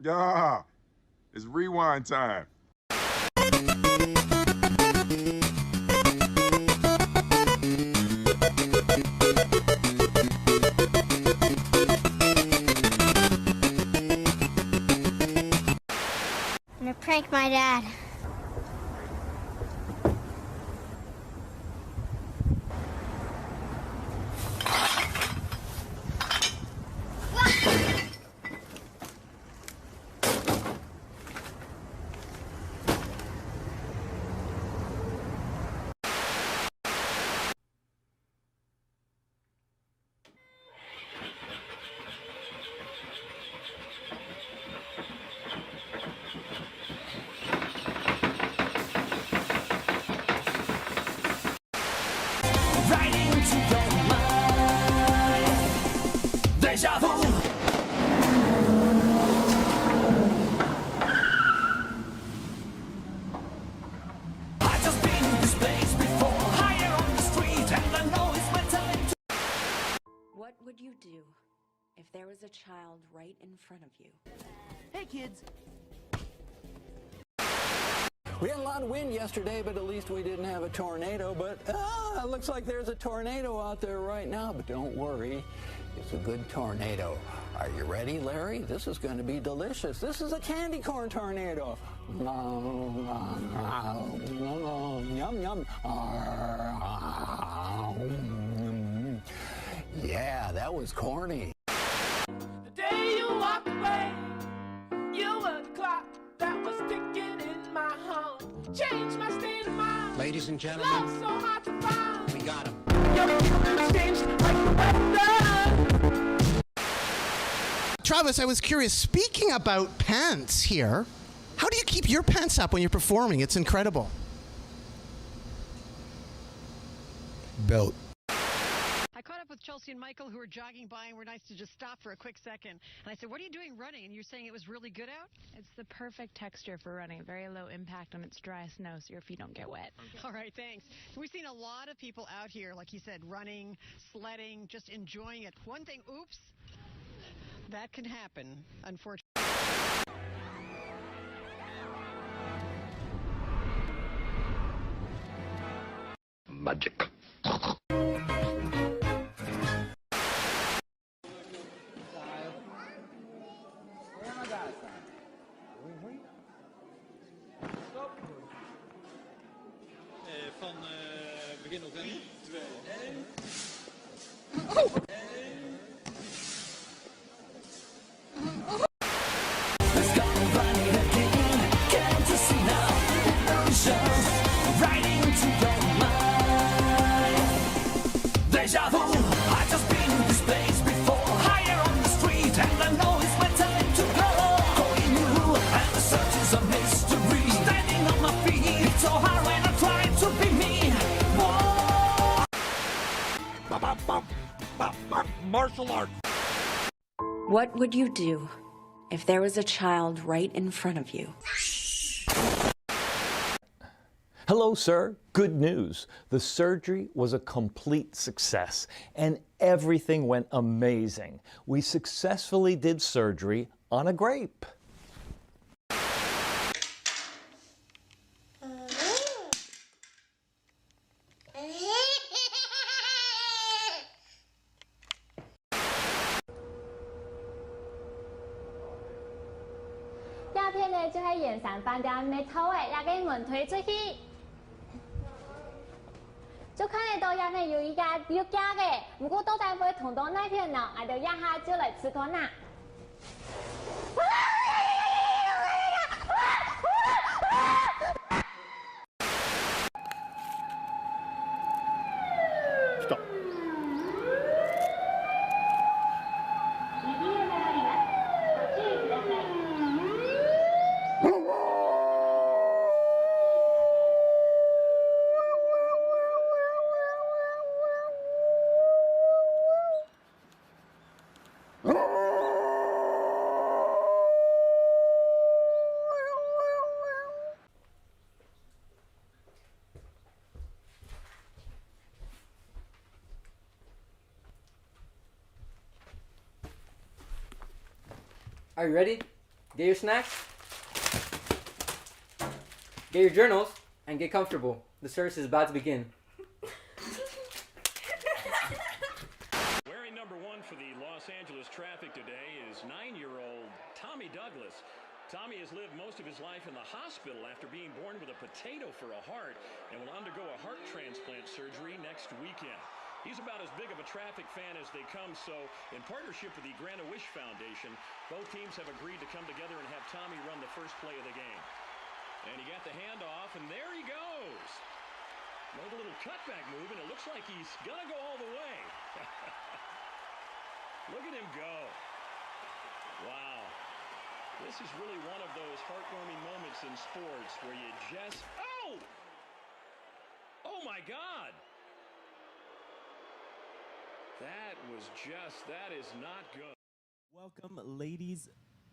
Yeah, it's rewind time. I'm gonna prank my dad. Right into your mind. Deja vu. I just been in this place before, higher on the street, and I know it's my time to. What would you do if there was a child right in front of you? Hey kids. We had a lot of wind yesterday, but at least we didn't have a tornado. But it looks like there's a tornado out there right now. But don't worry, it's a good tornado. Are you ready, Larry? This is going to be delicious. This is a candy corn tornado. Yum, yum. Yeah, that was corny. The day you walked away, you were the clock that was ticking in my home. Changed my state of mind. Ladies and gentlemen, Love so hard to find. we got him. Your feelings changed like the weather. Travis, I was curious, speaking about pants here, how do you keep your pants up when you're performing? It's incredible. Built. I caught up with Chelsea and Michael, who were jogging by and were nice to just stop for a quick second. And I said, what are you doing running? And you're saying it was really good out? It's the perfect texture for running. Very low impact when it's dry snow, so your feet don't get wet. All right, thanks. We've seen a lot of people out here, like you said, running, sledding, just enjoying it. One thing, oops, that can happen, unfortunately. Magic. Van begin november. 2, 1. Let's go run it again. Can't you see now? Illusions right into your mind. Deja vu. I just been in this place before, higher on the street, and I know it's my time to go. Going new, and the search is a mystery. Standing on my feet, it's so hard when I try to be me. Martial arts. What would you do if there was a child right in front of you? Hello, sir. Good news. The surgery was a complete success and everything went amazing. We successfully did surgery on a grape. Giao片呢就喺延山饭店咪偷嘅，也给门推出去。就看得到，也係有一家要加嘅，不過到底會同到那片呢，我哋一下就嚟吃拖啦。Stop. Are you ready? Get your snacks, get your journals, and get comfortable. The service is about to begin. Wearing number 1 for the Los Angeles Traffic today is 9-year-old Tommy Douglas. Tommy has lived most of his life in the hospital after being born with a potato for a heart and will undergo a heart transplant surgery next weekend. He's about as big of a Traffic fan as they come, so in partnership with the Grant-A-Wish Foundation, both teams have agreed to come together and have Tommy run the first play of the game. And he got the handoff, and there he goes. Made a little cutback move, and it looks like he's going to go all the way. Look at him go. Wow. This is really one of those heartwarming moments in sports where you just... Oh! Oh, my God! That is not good.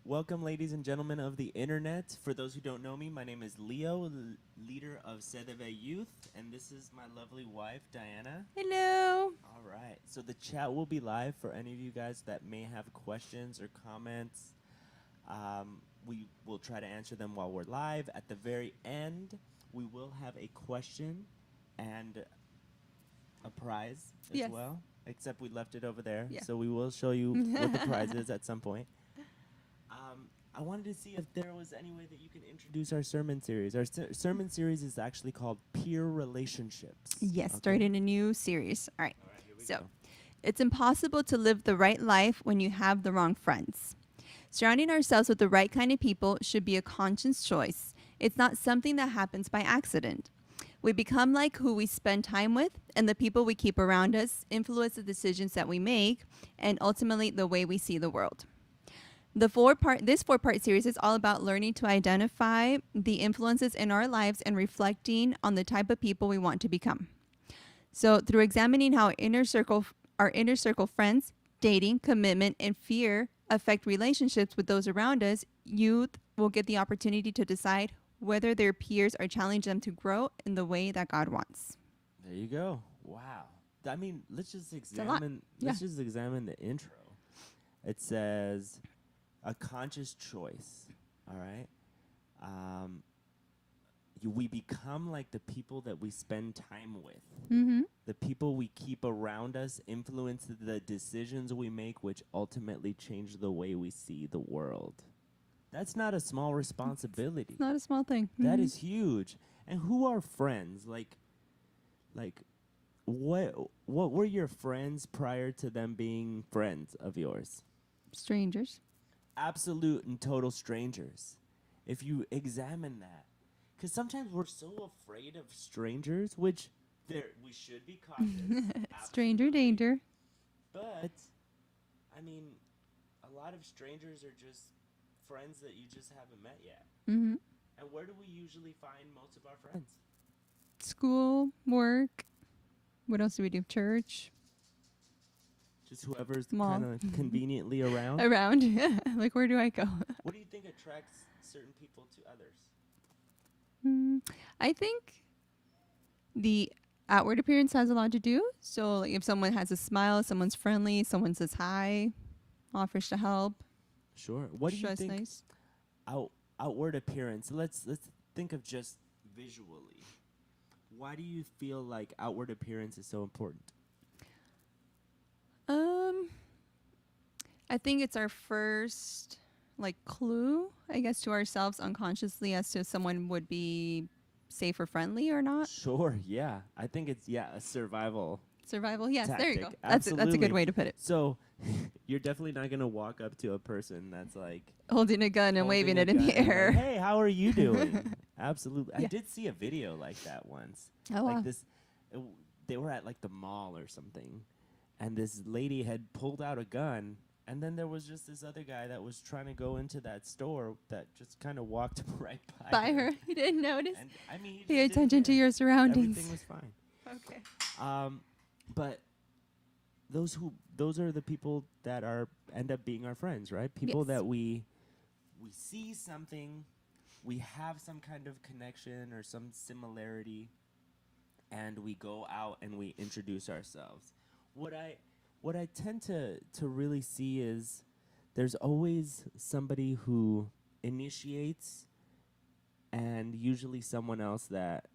Welcome, ladies and gentlemen of the internet. For those who don't know me, my name is Leo, leader of CDV Youth, and this is my lovely wife, Diana. Hello. All right, so the chat will be live for any of you guys that may have questions or comments. We will try to answer them while we're live. At the very end, we will have a question and a prize as well. Except we left it over there, so we will show you what the prize is at some point. I wanted to see if there was any way that you can introduce our sermon series. Our sermon series is actually called Peer Relationships. Yes, starting a new series. All right. So, it's impossible to live the right life when you have the wrong friends. Surrounding ourselves with the right kind of people should be a conscious choice. It's not something that happens by accident. We become like who we spend time with, and the people we keep around us influence the decisions that we make and ultimately the way we see the world. This four-part series is all about learning to identify the influences in our lives and reflecting on the type of people we want to become. So through examining how our inner circle friends, dating, commitment, and fear affect relationships with those around us, youth will get the opportunity to decide whether their peers are challenging them to grow in the way that God wants. There you go. Wow. I mean, let's just examine the intro. It says a conscious choice. All right. We become like the people that we spend time with. Mm-hmm. The people we keep around us influence the decisions we make, which ultimately change the way we see the world. That's not a small responsibility. It's not a small thing. That is huge. And who are friends? Like what were your friends prior to them being friends of yours? Strangers. Absolute and total strangers. If you examine that. Because sometimes we're so afraid of strangers, which we should be cautious. Stranger danger. But, I mean, a lot of strangers are just friends that you just haven't met yet. Mm-hmm. And where do we usually find most of our friends? School, work. What else do we do? Church. Just whoever's kind of conveniently around? Around, yeah. Like, where do I go? What do you think attracts certain people to others? I think the outward appearance has a lot to do. So, like, if someone has a smile, someone's friendly, someone says hi, offers to help. Sure. What do you That's think? Nice. Outward appearance. Let's think of just visually. Why do you feel like outward appearance is so important? I think it's our first clue, I guess, to ourselves unconsciously as to if someone would be safe or friendly or not. Sure, yeah. I think it's a survival. Survival, yes, tactic. there you go. That's a Absolutely. good way to put it. So, you're definitely not going to walk up to a person that's holding a gun and waving it in the and air. hey, how are you doing? Absolutely. Yeah. I did see a video like that once. Oh, wow. They were at the mall or something, and this lady had pulled out a gun, and then there was just this other guy that was trying to go into that store that just kind of walked right by her. He didn't notice. And, I mean, he pay just attention to your surroundings. Everything was fine. Okay. But those are the people that end up being our friends, right? People that we see something, we have some kind of connection or some similarity, and we go out and we introduce ourselves. What I tend to really see is there's always somebody who initiates, and usually someone else that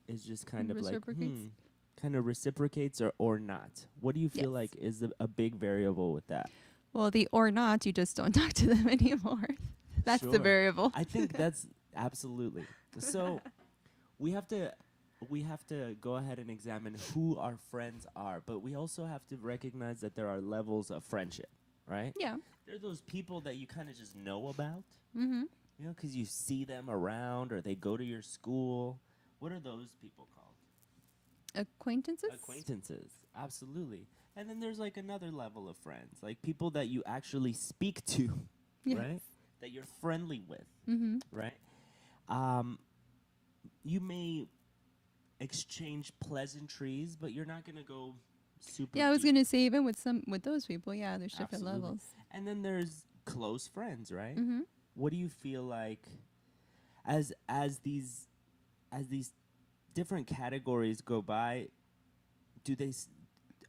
is just kind of like Reciprocates. kind of reciprocates or not. What do you feel Yes. like is a big variable with that? Well, the or not, you just don't talk to them anymore. That's the Sure. variable. I think that's absolutely. So we have to go ahead and examine who our friends are, but we also have to recognize that there are levels of friendship, right? Yeah. There are those people that you kind of just know about, Mm-hmm. you know, because you see them around or they go to your school. What are those people called? Acquaintances? Acquaintances, absolutely. And then there's like another level of friends, like people that you actually speak to, Yes. right? That you're friendly with, Mm-hmm. right? You may exchange pleasantries, but you're not gonna go super. Yeah, I was deep. gonna say even with those people, yeah, there's different Absolutely. levels. And then there's close friends, right? Mm-hmm. What do you feel like as these different categories go by?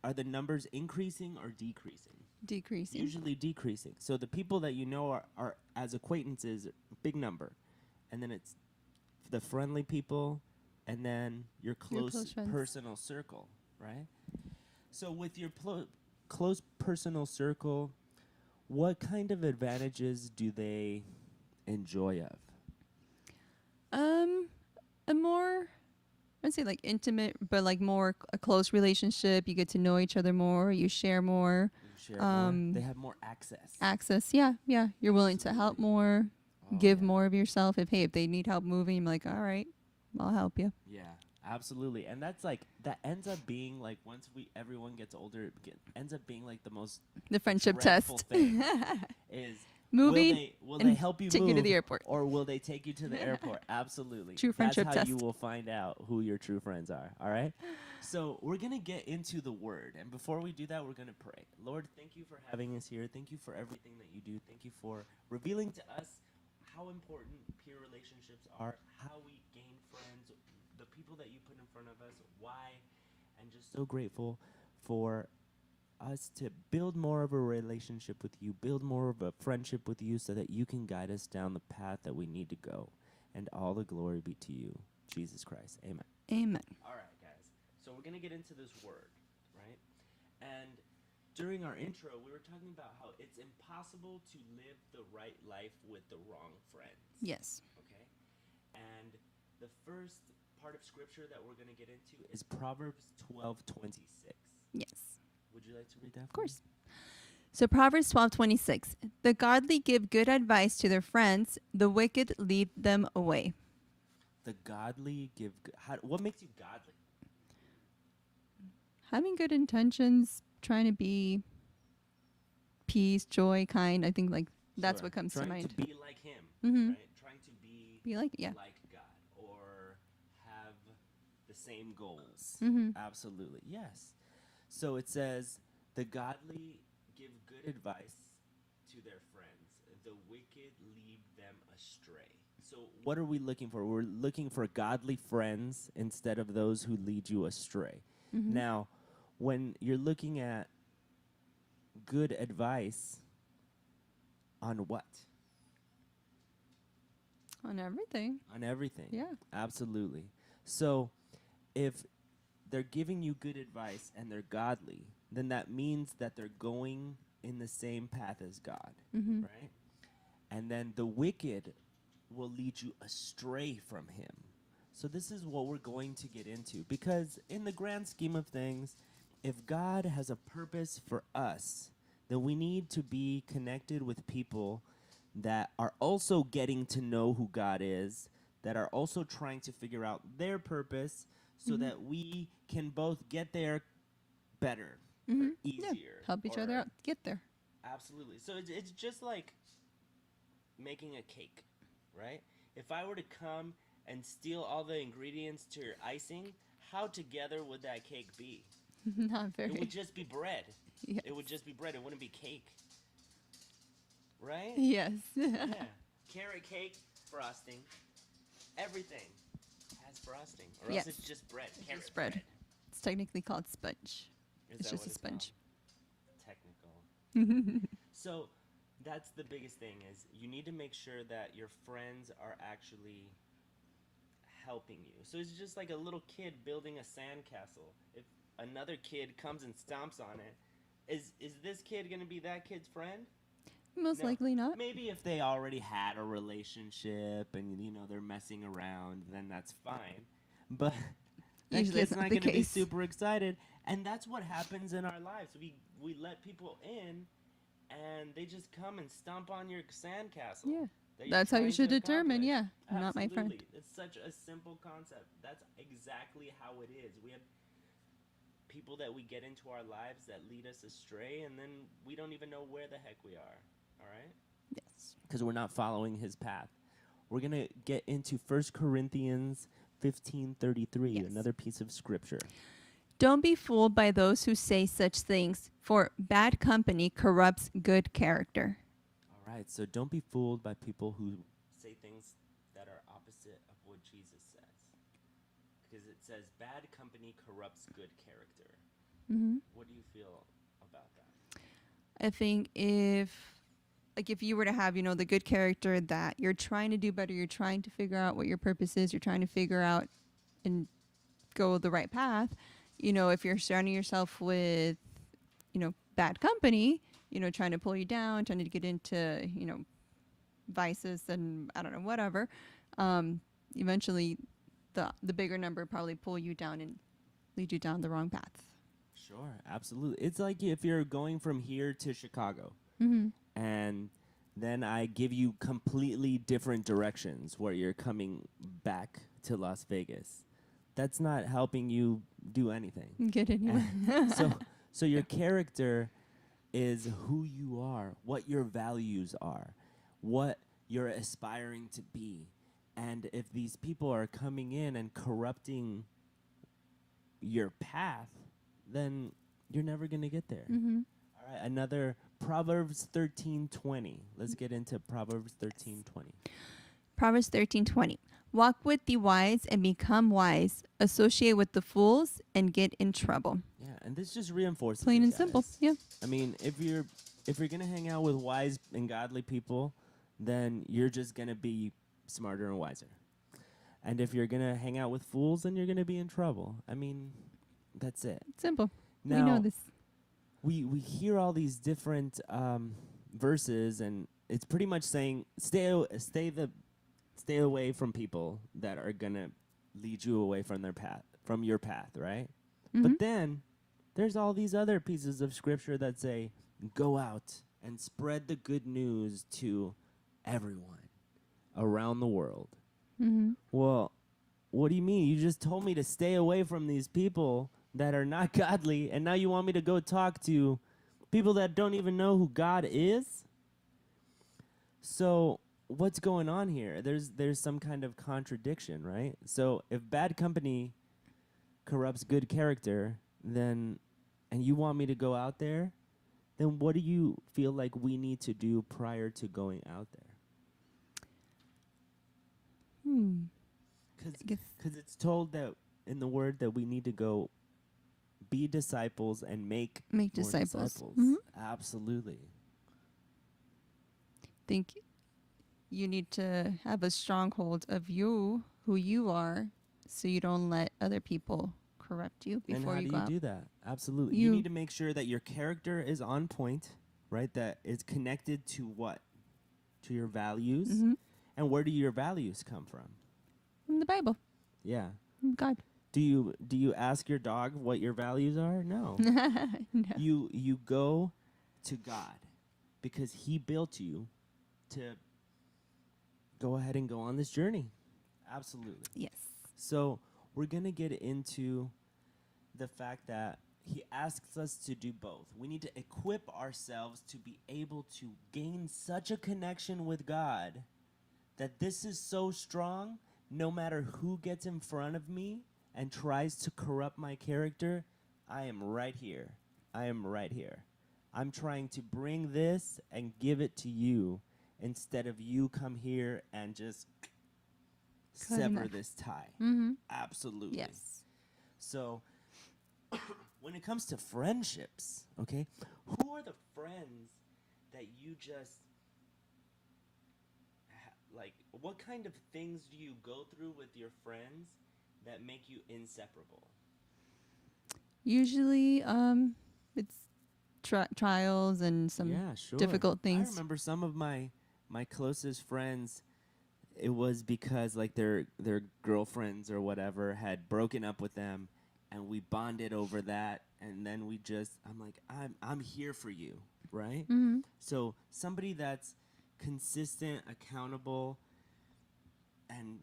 Are the numbers increasing or decreasing? Decreasing. Usually decreasing. So the people that you know are as acquaintances, big number, and then it's the friendly people, and then your close, close friends. personal circle, right? So with your close personal circle, what kind of advantages do they enjoy of? A more, I'd say like intimate, but like more a close relationship. You get to know each other more. You share more. You share more. They have more access. Access, yeah. You're willing to help more, Oh, give yeah. more of yourself. If they need help moving, I'm like, all right, I'll help you. Yeah, absolutely. And that's like that ends up being like once everyone gets older, it ends up being like the most The friendship dreadful test. thing is Moving will they and help you take you to move the airport. or will they take you to the airport? Absolutely. True friendship That's how you test. will find out who your true friends are. All right. So we're gonna get into the word, and before we do that, we're gonna pray. Lord, thank you for having us here. Thank you for everything that you do. Thank you for revealing to us how important peer relationships are, how we gain friends, the people that you put in front of us, why, and just so grateful for us to build more of a relationship with you, build more of a friendship with you so that you can guide us down the path that we need to go. And all the glory be to you, Jesus Christ. Amen. Amen. All right, guys. So we're going to get into this word, right? And during our intro, we were talking about how it's impossible to live the right life with the wrong friends. Yes. Okay? And the first part of scripture that we're going to get into is Proverbs 12:26. Yes. Would you like to read that? Of course. So Proverbs 12:26. The godly give good advice to their friends, the wicked lead them away. The godly give what makes you godly? Having good intentions, trying to be peace, joy, kind. I think like that's Sure. what comes Trying to mind. to be like him, Mhm. right? Trying to be like, yeah. like God or have the same goals. Mhm. Absolutely. Yes. So it says, the godly give good advice to their friends. The wicked lead them astray. So what are we looking for? We're looking for godly friends instead of those who lead you astray. Mhm. Now, when you're looking at good advice on what? On everything. On everything. Yeah. Absolutely. So if they're giving you good advice and they're godly, then that means that they're going in the same path as God, Mhm. right? And then the wicked will lead you astray from him. So this is what we're going to get into, because in the grand scheme of things, if God has a purpose for us, then we need to be connected with people that are also getting to know who God is, that are also trying to figure out their purpose so that we can both get there better, or easier. Yeah. Help each other or- out. Get there. Absolutely. So it's just like making a cake, right? If I were to come and steal all the ingredients to your icing, how together would that cake be? Not very. It would just be bread. Yes. It would just be bread. It wouldn't be cake. Right? Yes. Yeah. Carrot cake, frosting. Everything has frosting. Or Yes. else it's just bread. Carrot Spread. It's technically called sponge. Is It's that just what a it's called? sponge. Technical. So That's the biggest thing is you need to make sure that your friends are actually helping you. So it's just like a little kid building a sandcastle. If another kid comes and stomps on it, is this kid going to be that kid's friend? Most No. likely not. Maybe if they already had a relationship and they're messing around, then that's fine. But that Usually kid's it's not not the going to be case. super excited, and that's what happens in our lives. We let people in, and they just come and stomp on your sandcastle. Yeah. that you're That's how you trying should to determine, accomplish. yeah, not my friend. Absolutely. It's such a simple concept. That's exactly how it is. We have people that we get into our lives that lead us astray, and then we don't even know where the heck we are. All right? Yes. Because we're not following his path. We're going to get into 1 Corinthians 15:33, Yes. another piece of scripture. Don't be fooled by those who say such things, for bad company corrupts good character. All right, so don't be fooled by people who say things that are opposite of what Jesus says. Because it says bad company corrupts good character. Mm-hmm. What do you feel about that? I think if you were to have, the good character that you're trying to do better, you're trying to figure out what your purpose is, you're trying to figure out and go the right path, if you're surrounding yourself with, bad company, trying to pull you down, trying to get into, vices and I don't know, whatever, eventually the bigger number probably pull you down and lead you down the wrong path. Sure, absolutely. It's like if you're going from here to Chicago, Mm-hmm. and then I give you completely different directions where you're coming back to Las Vegas. That's not helping you do anything. Get anywhere. So your character is who you are, what your values are, what you're aspiring to be. And if these people are coming in and corrupting your path, then you're never going to get there. Mm-hmm. All right, another Proverbs 13:20. Let's get into Proverbs 13:20. Proverbs 13:20. Walk with the wise and become wise. Associate with the fools and get in trouble. Yeah, and this just reinforces Plain it, and simple. guys. Yeah. I mean, if you're gonna hang out with wise and godly people, then you're just gonna be smarter and wiser. And if you're gonna hang out with fools, then you're gonna be in trouble. I mean, that's it. Simple. Now, we know this. We hear all these different verses, and it's pretty much saying stay away from people that are gonna lead you away from your path, right? Mm-hmm. But then there's all these other pieces of scripture that say go out and spread the good news to everyone around the world. Mm-hmm. Well, what do you mean? You just told me to stay away from these people that are not godly, and now you want me to go talk to people that don't even know who God is? So what's going on here? There's some kind of contradiction, right? So if bad company corrupts good character, then, and you want me to go out there, then what do you feel like we need to do prior to going out there? Because it's told that in the word that we need to go be disciples and make more disciples. Mhm. Absolutely. Think you need to have a stronghold of you, who you are, so you don't let other people corrupt you And before how you do go you out. do that? Absolutely. You need to make sure that your character is on point, right? That is connected to what? To your values. Mhm. And where do your values come from? From the Bible. Yeah. From God. Do you ask your dog what your values are? No. No. You go to God because he built you to go ahead and go on this journey. Absolutely. Yes. So we're going to get into the fact that he asks us to do both. We need to equip ourselves to be able to gain such a connection with God that this is so strong, no matter who gets in front of me and tries to corrupt my character, I am right here. I am right here. I'm trying to bring this and give it to you instead of you come here and just sever this tie. Mm-hmm. Absolutely. Yes. So when it comes to friendships, okay, who are the friends that you just like, what kind of things do you go through with your friends that make you inseparable? Usually, it's trials and some difficult I things. remember some of my closest friends. It was because like their girlfriends or whatever had broken up with them, and we bonded over that. And then I'm like, I'm here for you, right? Mhm. So somebody that's consistent, accountable, and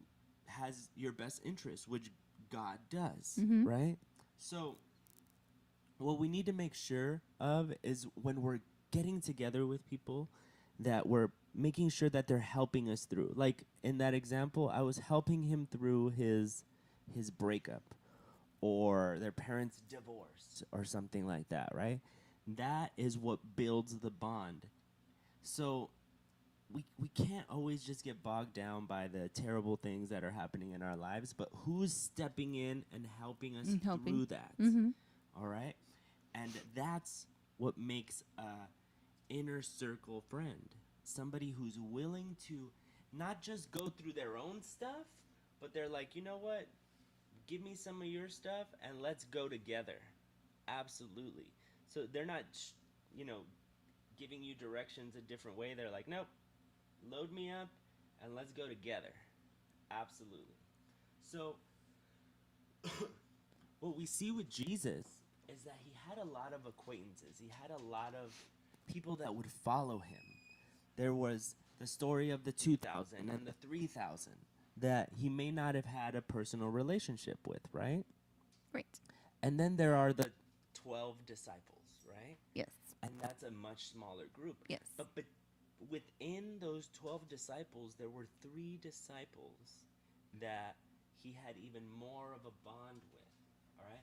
has your best interest, which God does, Mhm. right? So what we need to make sure of is when we're getting together with people that we're making sure that they're helping us through. Like in that example, I was helping him through his breakup or their parents' divorce or something like that, right? That is what builds the bond. So we can't always just get bogged down by the terrible things that are happening in our lives, but who's stepping in and helping us through that? Mhm. All right? And that's what makes a inner circle friend. Somebody who's willing to not just go through their own stuff, but they're like, you know what? Give me some of your stuff and let's go together. Absolutely. So they're not, giving you directions a different way. They're like, nope, load me up and let's go together. Absolutely. So what we see with Jesus is that he had a lot of acquaintances. He had a lot of people that would follow him. There was the story of the 2,000 and the 3,000 that he may not have had a personal relationship with, right? Right. And then there are the 12 disciples, right? Yes. And that's a much smaller group. Yes. But within those 12 disciples, there were 3 disciples that he had even more of a bond with, all right?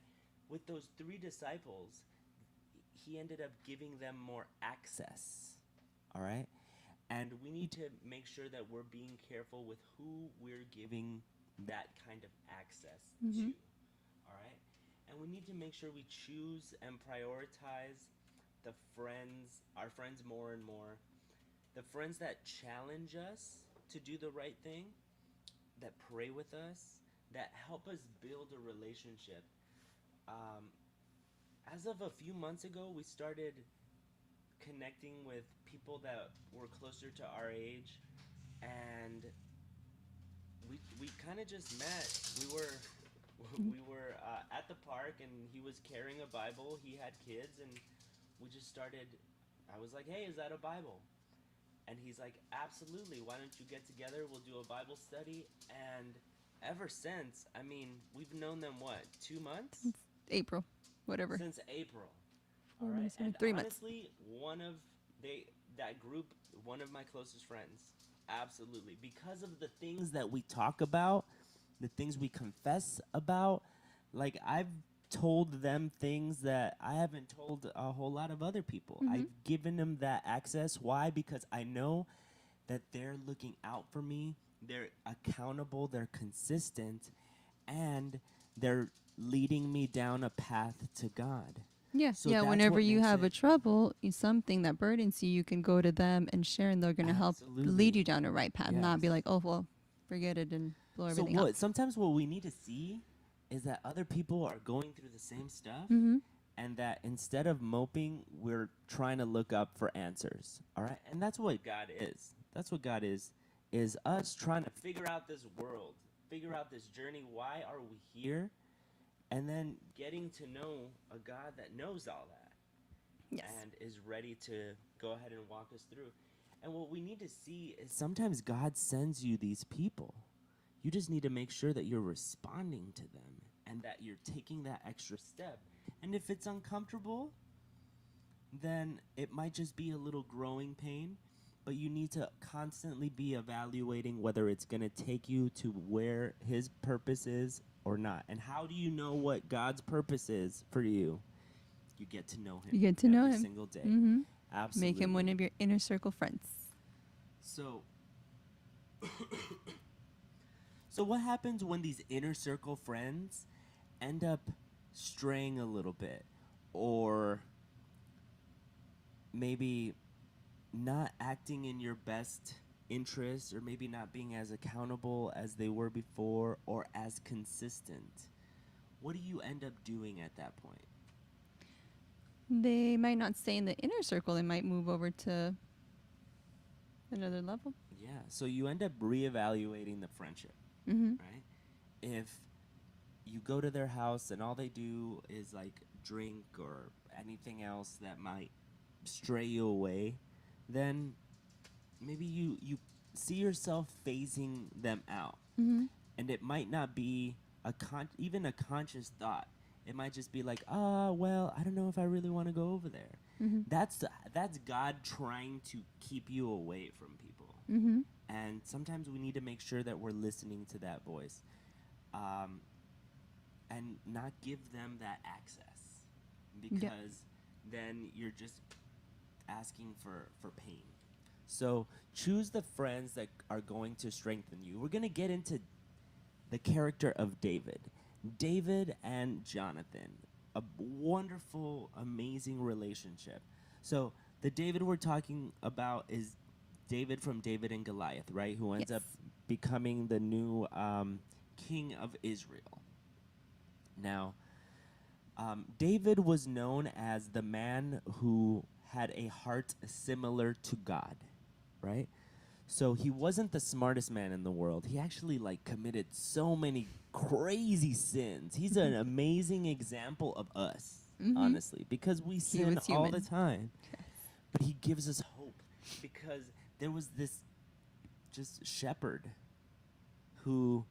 With those 3 disciples, he ended up giving them more access, all right? And we need to make sure that we're being careful with who we're giving that kind of access to, all right? And we need to make sure we choose and prioritize our friends more and more. The friends that challenge us to do the right thing, that pray with us, that help us build a relationship. As of a few months ago, we started connecting with people that were closer to our age, and we kind of just met. We were at the park, and he was carrying a Bible. He had kids, and we just started. I was like, "Hey, is that a Bible?" And he's like, "Absolutely. Why don't you get together? We'll do a Bible study." And ever since, I mean, we've known them 2 months? Since April, whatever. Since April. 4 All right. months, And 3 months. honestly, that group, one of my closest friends. Absolutely. Because of the things that we talk about, the things we confess about, like I've told them things that I haven't told a whole lot of other people. I've given them that access. Why? Because I know that they're looking out for me. They're accountable. They're consistent. And they're leading me down a path to God. Yeah, So yeah. that's Whenever what you makes have it- a trouble, something that burdens you, you can go to them and share, and they're going to help lead you down a right path, not be like, oh, well, forget it and blow So everything up. sometimes what we need to see is that other people are going through the same stuff, and that instead of moping, we're trying to look up for answers. All right, and that's what God is. That's what God is us trying to figure out this world, figure out this journey. Why are we here? And then getting to know a God that knows all that. Yes. And is ready to go ahead and walk us through. And what we need to see is sometimes God sends you these people. You just need to make sure that you're responding to them and that you're taking that extra step. And if it's uncomfortable, then it might just be a little growing pain, but you need to constantly be evaluating whether it's going to take you to where his purpose is or not. And how do you know what God's purpose is for you? You get to know him. You get to know every him. single day. Absolutely. Make him one of your inner circle friends. So, so what happens when these inner circle friends end up straying a little bit, or maybe not acting in your best interests, or maybe not being as accountable as they were before or as consistent, what do you end up doing at that point? They might not stay in the inner circle. They might move over to another level. Yeah, so you end up reevaluating the friendship, Mhm. right? If you go to their house and all they do is like drink or anything else that might stray you away, then maybe you see yourself phasing them out. Mhm. And it might not be even a conscious thought. It might just be like, well, I don't know if I really want to go over there. Mhm. That's God trying to keep you away from people. Mhm. And sometimes we need to make sure that we're listening to that voice, and not give them that access, because then you're just asking for pain. So choose the friends that are going to strengthen you. We're going to get into the character of David. David and Jonathan, a wonderful, amazing relationship. So the David we're talking about is David from David and Goliath, right? Who ends up becoming the new king of Israel. Now, David was known as the man who had a heart similar to God, right? So he wasn't the smartest man in the world. He actually committed so many crazy sins. He's an amazing example of us, honestly, because we sin all the time. But he gives us hope, because there was this just shepherd who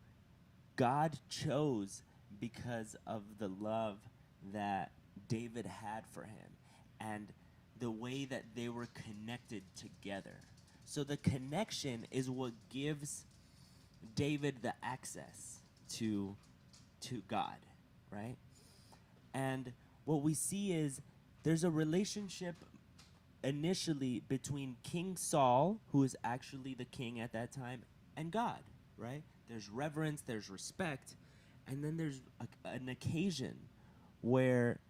God chose because of the love that David had for him and the way that they were connected together. So the connection is what gives David the access to God, right? And what we see is there's a relationship initially between King Saul, who is actually the king at that time, and God, right? There's reverence, there's respect, and then there's an occasion where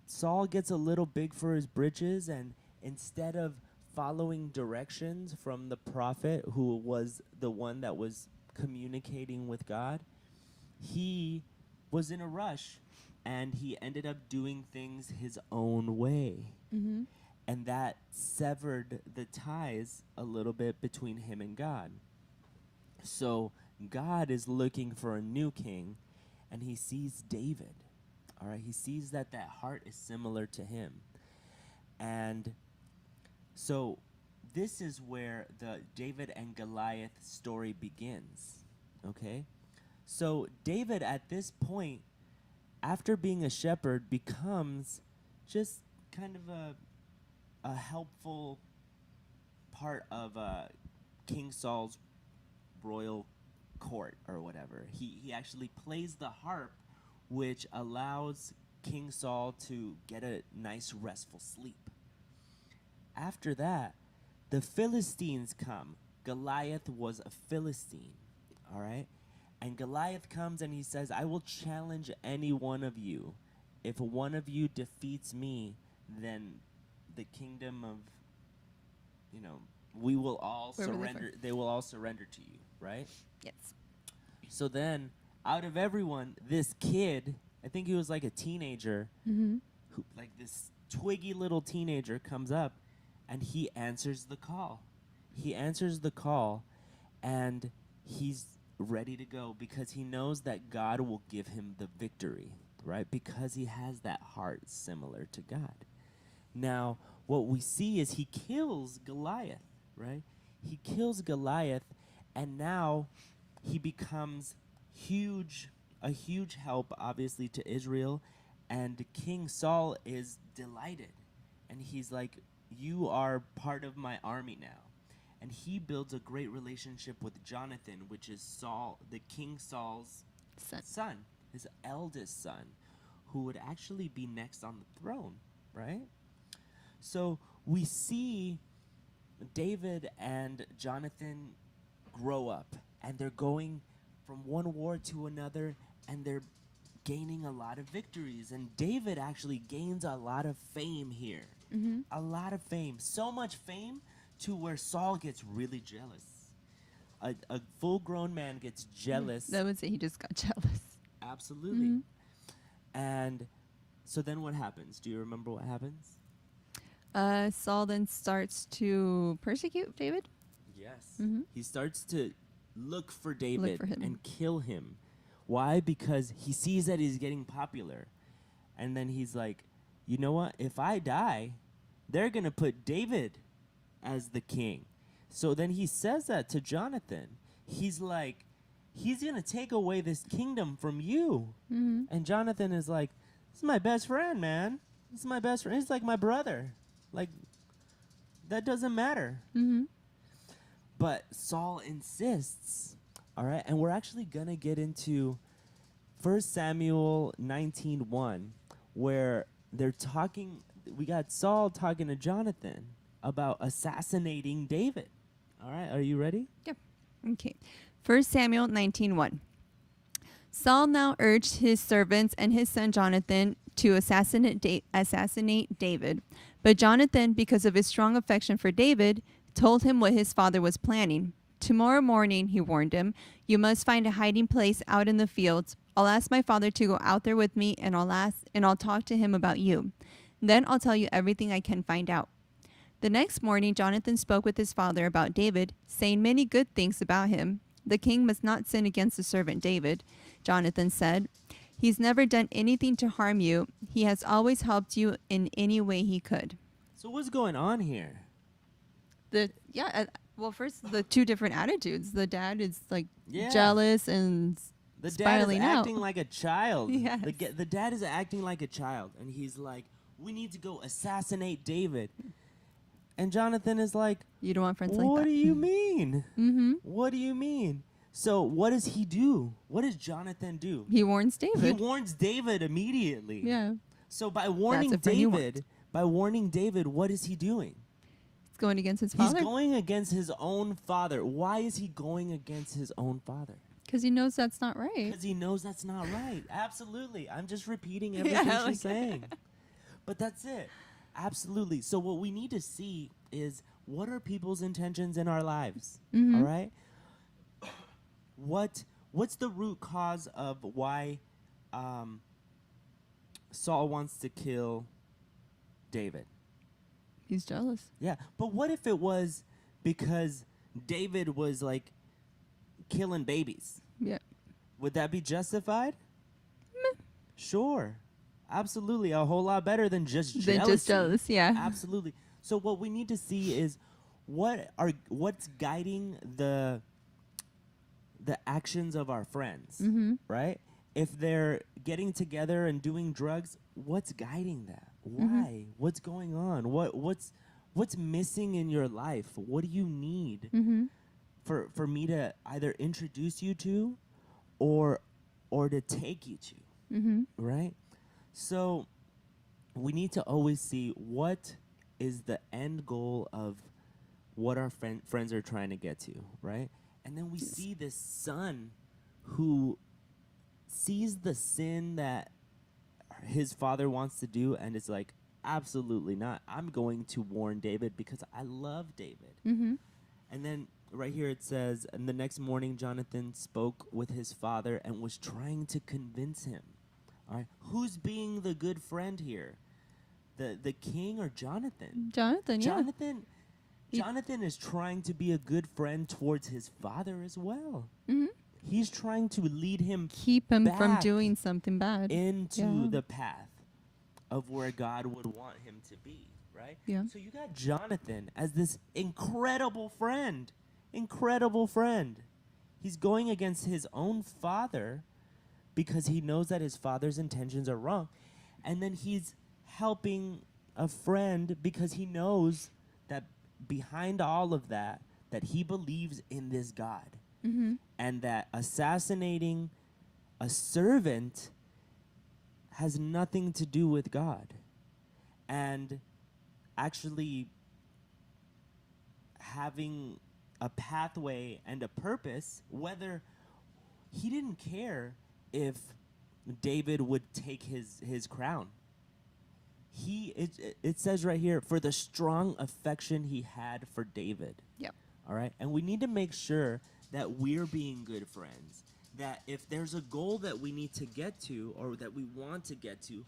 Saul gets a little big for his britches, and instead of following directions from the prophet, who was the one that was communicating with God, he was in a rush, and he ended up doing things his own way. Mm-hmm. And that severed the ties a little bit between him and God. So God is looking for a new king, and he sees David. All right, he sees that heart is similar to him. And so this is where the David and Goliath story begins, okay? So David at this point, after being a shepherd, becomes just kind of a helpful part of King Saul's royal court or whatever. He actually plays the harp, which allows King Saul to get a nice restful sleep. After that, the Philistines come. Goliath was a Philistine, all right? And Goliath comes and he says, I will challenge any one of you. If one of you defeats me, then the kingdom of, we will all surrender. They will all surrender to you, right? Yes. So then, out of everyone, this kid, I think he was like a teenager, Mm-hmm. who, like this twiggy little teenager, comes up, and he answers the call. He answers the call, and he's ready to go because he knows that God will give him the victory, right? Because he has that heart similar to God. Now, what we see is he kills Goliath, right? He kills Goliath, and now he becomes a huge help, obviously, to Israel, and King Saul is delighted, and he's like, you are part of my army now. And he builds a great relationship with Jonathan, which is the King Saul's son, his eldest son, who would actually be next on the throne, right? So we see David and Jonathan grow up, and they're going from one war to another, and they're gaining a lot of victories. And David actually gains a lot of fame here. Mm-hmm. A lot of fame. So much fame to where Saul gets really jealous. A full-grown man gets jealous. I would say he just got jealous. Absolutely. And so then what happens? Do you remember what happens? Saul then starts to persecute David. Yes. He starts to look for David for him. and kill him. Why? Because he sees that he's getting popular. And then he's like, you know what? If I die, they're going to put David as the king. So then he says that to Jonathan. He's like, he's going to take away this kingdom from you. And Jonathan is like, this is my best friend, man. This is my best friend. He's like my brother. Like, that doesn't matter. But Saul insists. All right. And we're actually going to get into 1 Samuel 19:1, where they're talking. We got Saul talking to Jonathan about assassinating David. All right. Are you ready? Yep. Okay. 1 Samuel 19:1. Saul now urged his servants and his son Jonathan to assassinate David. But Jonathan, because of his strong affection for David, told him what his father was planning. Tomorrow morning, he warned him, you must find a hiding place out in the fields. I'll ask my father to go out there with me, and I'll talk to him about you. Then I'll tell you everything I can find out. The next morning, Jonathan spoke with his father about David, saying many good things about him. The king must not sin against the servant David, Jonathan said. He's never done anything to harm you. He has always helped you in any way he could. So what's going on here? Well, first, the two different attitudes. The dad is like Yeah. jealous and The dad is spiraling out. acting like a child. Yes. The dad is acting like a child. And he's like, we need to go assassinate David. And Jonathan is like, you don't want friends like that. what do you mean? Mm-hmm. What do you mean? So what does he do? What does Jonathan do? He warns David. He warns David immediately. Yeah. So by warning That's a friend you want. David, what is he doing? He's going against his father. He's going against his own father. Why is he going against his own father? Because he knows that's not right. Because he knows that's not right. Absolutely. I'm just repeating everything she's saying. But that's it. Absolutely. So what we need to see is, what are people's intentions in our lives? Mhm. All right? What's the root cause of why Saul wants to kill David? He's jealous. Yeah, but what if it was because David was like killing babies? Yeah. Would that be justified? Sure. Absolutely. A whole lot better than just jealousy. Than just jealous, yeah. Absolutely. So what we need to see is what's guiding the actions of our friends, Mhm. right? If they're getting together and doing drugs, what's guiding that? Why? What's going on? What's missing in your life? What do you need Mhm. for me to either introduce you to or to take you to? Mhm. Right? So we need to always see what is the end goal of what our friends are trying to get to, right? And then we see this son who sees the sin that his father wants to do and is like, absolutely not. I'm going to warn David because I love David. Mhm. And then right here it says, and the next morning Jonathan spoke with his father and was trying to convince him. All right, who's being the good friend here? The king or Jonathan? Jonathan, yeah. Jonathan is trying to be a good friend towards his father as well. Mhm. He's trying to lead him, Keep him from back doing something bad. into Yeah. the path of where God would want him to be, right? Yeah. So you got Jonathan as this incredible friend. Incredible friend. He's going against his own father because he knows that his father's intentions are wrong. And then he's helping a friend because he knows that behind all of that he believes in this God. Mhm. And that assassinating a servant has nothing to do with God. And actually having a pathway and a purpose, whether he didn't care if David would take his crown. it says right here, for the strong affection he had for David. Yep. All right? And we need to make sure that we're being good friends. That if there's a goal that we need to get to or that we want to get to,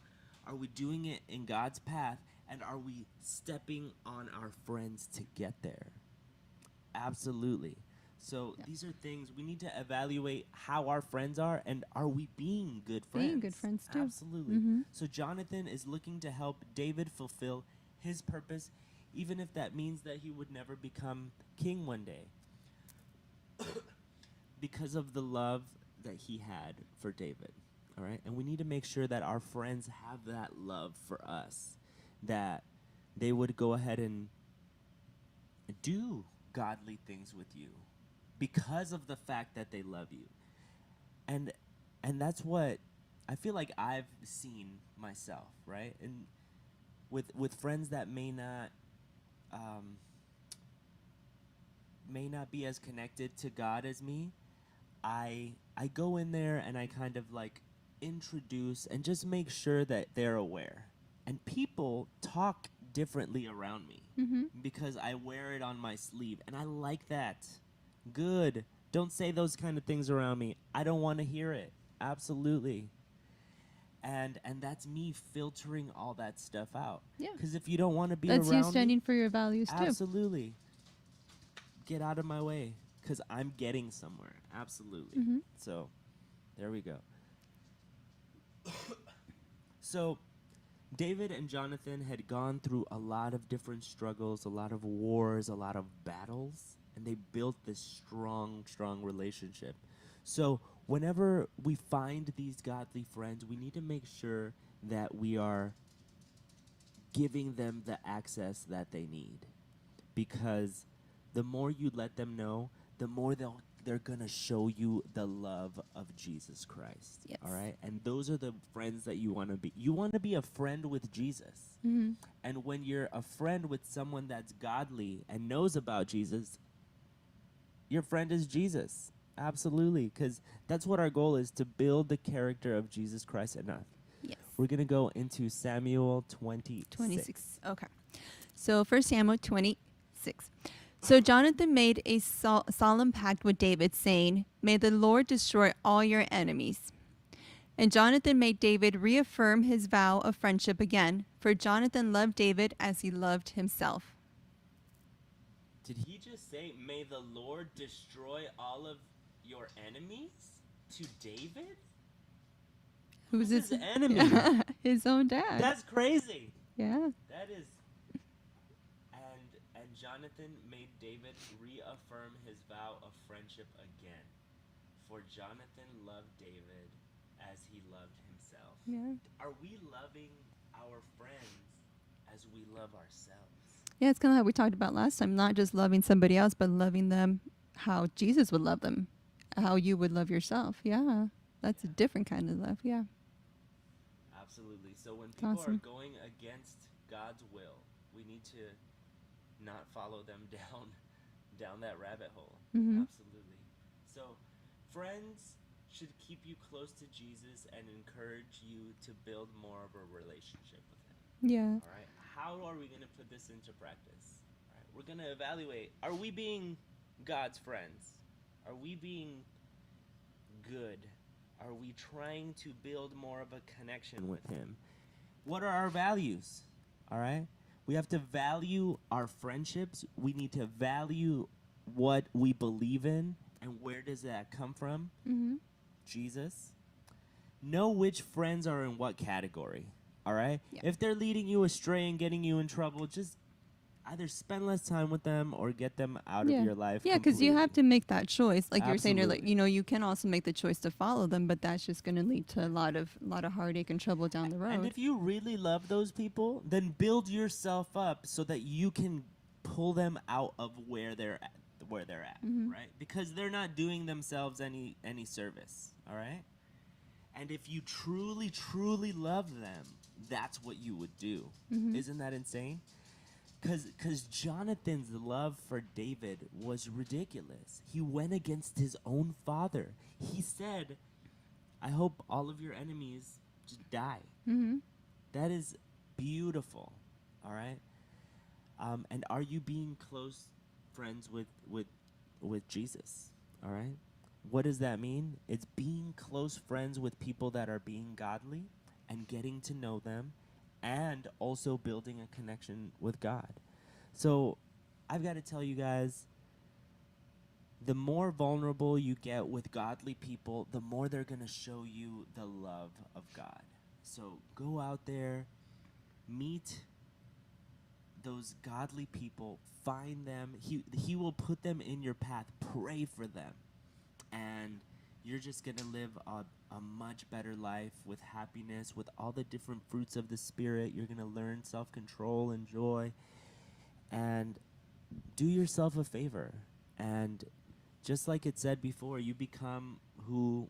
are we doing it in God's path? And are we stepping on our friends to get there? Absolutely. So these are things we need to evaluate how our friends are, and are we being good friends? Being good friends, too. Absolutely. Mhm. So Jonathan is looking to help David fulfill his purpose, even if that means that he would never become king one day. Because of the love that he had for David. All right? And we need to make sure that our friends have that love for us, that they would go ahead and do godly things with you because of the fact that they love you. And that's what I feel like I've seen myself, right? And with friends that may not be as connected to God as me, I go in there and I kind of like introduce and just make sure that they're aware. And people talk differently around me because I wear it on my sleeve, and I like that. Good. Don't say those kind of things around me. I don't want to hear it. Absolutely. And that's me filtering all that stuff out. Yeah. Because if you don't want to be That's around you standing me, for your values too. absolutely. Get out of my way, because I'm getting somewhere. Absolutely. Mhm. So, there we go. So, David and Jonathan had gone through a lot of different struggles, a lot of wars, a lot of battles, and they built this strong, strong relationship. So, whenever we find these godly friends, we need to make sure that we are giving them the access that they need. Because the more you let them know, the more they're going to show you the love of Jesus Christ. Yes. All right? And those are the friends that you want to be. You want to be a friend with Jesus. Mhm. And when you're a friend with someone that's godly and knows about Jesus, your friend is Jesus. Absolutely. Because that's what our goal is, to build the character of Jesus Christ enough. Yes. We're going to go into Samuel 26. 26. Okay. So 1 Samuel 26. So Jonathan made a solemn pact with David, saying, "May the Lord destroy all your enemies." And Jonathan made David reaffirm his vow of friendship again, for Jonathan loved David as he loved himself. Did he just say, "May the Lord destroy all of your enemies" to David? Who's his enemy? His own dad. That's crazy. Yeah. That is. And Jonathan made David reaffirm his vow of friendship again, for Jonathan loved David as he loved himself. Yeah. Are we loving our friends as we love ourselves? Yeah, it's kind of like we talked about last time, not just loving somebody else, but loving them how Jesus would love them, how you would love yourself. Yeah. That's a different kind of love. Yeah. Absolutely. So when It's people awesome. are going against God's will, we need to not follow them down that rabbit hole. Mhm. Absolutely. So friends should keep you close to Jesus and encourage you to build more of a relationship with him. Yeah. All right. How are we going to put this into practice? All right. We're going to evaluate, are we being God's friends? Are we being good? Are we trying to build more of a connection with him? What are our values? All right? We have to value our friendships. We need to value what we believe in. And where does that come from? Mhm. Jesus. Know which friends are in what category. All right? Yeah. If they're leading you astray and getting you in trouble, just either spend less time with them or get them out Yeah. of your life. Yeah, because you completely. have to make that choice. Like you're saying, Absolutely. you can also make the choice to follow them, but that's just going to lead to a lot of heartache and trouble down the road. And if you really love those people, then build yourself up so that you can pull them out of where they're at, Mhm. right? Because they're not doing themselves any service, all right? And if you truly, truly love them, that's what you would do. Mhm. Isn't that insane? Because Jonathan's love for David was ridiculous. He went against his own father. He said, "I hope all of your enemies just die." Mhm. That is beautiful. All right. And are you being close friends with Jesus? All right. What does that mean? It's being close friends with people that are being godly and getting to know them, and also building a connection with God. So I've got to tell you guys, the more vulnerable you get with godly people, the more they're going to show you the love of God. So go out there, meet those godly people, find them. He will put them in your path. Pray for them. And you're just going to live a much better life with happiness, with all the different fruits of the Spirit. You're going to learn self-control and joy. And do yourself a favor. And just like it said before, you become who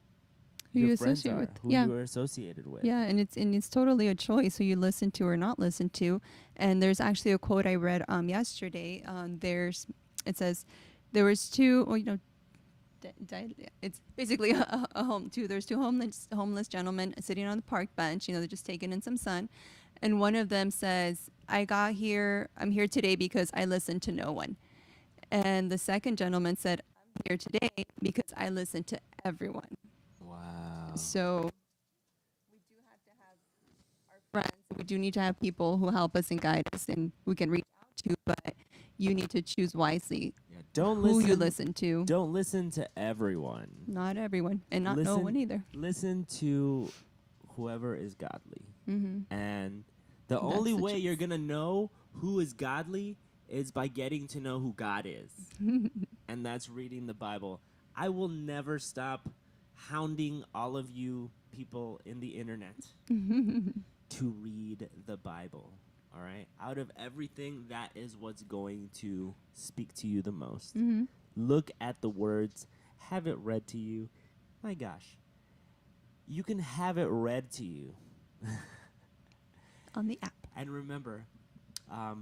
you your friends associate are, with. who Yeah. you are associated with. Yeah, and it's totally a choice who you listen to or not listen to. And there's actually a quote I read yesterday. It says there was two. Well, it's basically a home too. There's two homeless gentlemen sitting on the park bench. They're just taking in some sun, and one of them says, I'm here today because I listened to no one. And the second gentleman said, I'm here today because I listened to everyone. Wow. So we do have to have our friends. We do need to have people who help us and guide us and we can reach out to, but you need to choose wisely who you listen to. Don't listen to everyone. Not everyone, and not no one either. Listen to whoever is godly. Mm-hmm. And the That's only the way truth. you're going to know who is godly is by getting to know who God is. And that's reading the Bible. I will never stop hounding all of you people in the internet to read the Bible. All right? Out of everything, that is what's going to speak to you the most. Mhm. Look at the words. Have it read to you. My gosh. You can have it read to you. On the app. And remember,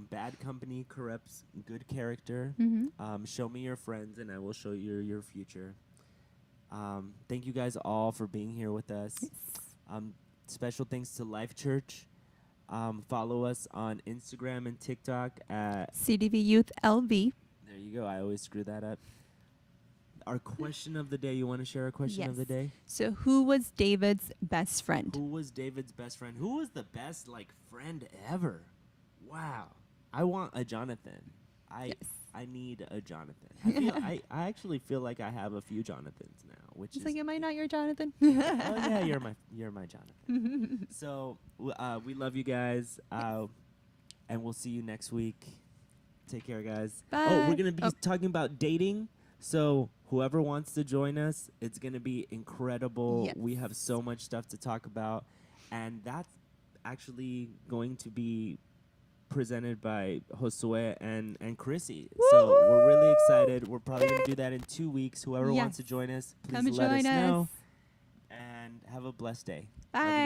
bad company corrupts good character. Mhm. Show me your friends, and I will show you your future. Thank you guys all for being here with us. Special thanks to Life Church. Follow us on Instagram and TikTok at CDV Youth LV. There you go. I always screw that up. Our question of the day. You want to share a question of the Yes. day? So who was David's best friend? Who was David's best friend? Who was the best friend ever? Wow. I want a Jonathan. I need a Jonathan. I actually feel like I have a few Jonathans now, which He's is like, am I not your Jonathan? oh yeah, you're my Jonathan. So we love you guys, and we'll see you next week. Take care, guys. Bye. Oh, we're gonna be talking about dating. So whoever wants to join us, it's gonna be incredible. Yes. We have so much stuff to talk about, and that's actually going to be presented by Josue and Chrissy. So we're really excited. We're probably going to do that in 2 weeks. Whoever wants to join us, please Come and let us join know. us. And have a blessed day. Bye.